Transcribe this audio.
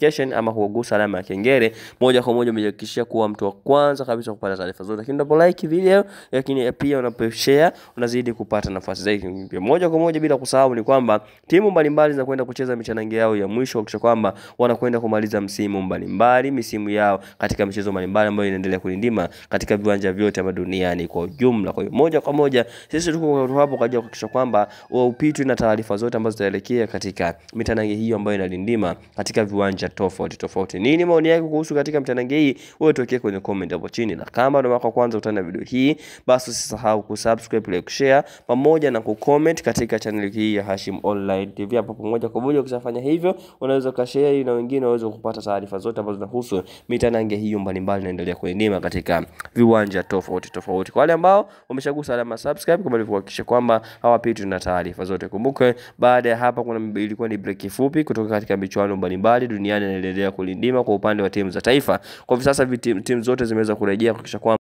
notification ama kugusa alama ya kengele, moja kwa moja umejihakikishia kuwa mtu wa kwanza kabisa kupata taarifa zote. Lakini unapo like video, lakini pia unapo share, unazidi kupata nafasi zaidi. Moja kwa moja bila kusahau ni kwamba timu mbalimbali zinakwenda kucheza michanange yao ya mwisho kuhakikisha kwamba wanakwenda kumaliza misimu yao katika michezo mbalimbali ambayo inaendelea kulindima katika viwanja vyote hapa duniani kwa ujumla. Kwa hiyo moja kwa moja sisi tuko hapo kwa ajili ya kuhakikisha kwamba upitwi na taarifa zote ambazo zitaelekea katika mitanange hiyo ambayo inalindima katika viwanja tofauti. Nini maoni yako kuhusu katika mitanange hii? Wewe tuwekee kwenye comment hapo chini, na kama ndio mara ya kwanza utana video hii, basi usisahau kusubscribe, like, share pamoja na kucomment katika channel hii ya Hashim Online TV. Hapo pamoja kwa moja ukishafanya hivyo, unaweza kushare na wengine waweze kupata taarifa zote ambazo zinahusu mitanange hiyo mbalimbali inaendelea kuendima katika viwanja tofauti. Kwa wale ambao wameshagusa alama subscribe, kama kuhakikisha kwamba hawapitwi na taarifa zote. Kumbuka baada ya hapa ilikuwa ni break fupi kutoka katika michuano mbalimbali duniani inaendelea kulindima kwa upande wa timu za taifa. Kwa hivi sasa timu zote zimeweza kurejea kuhakikisha kwamba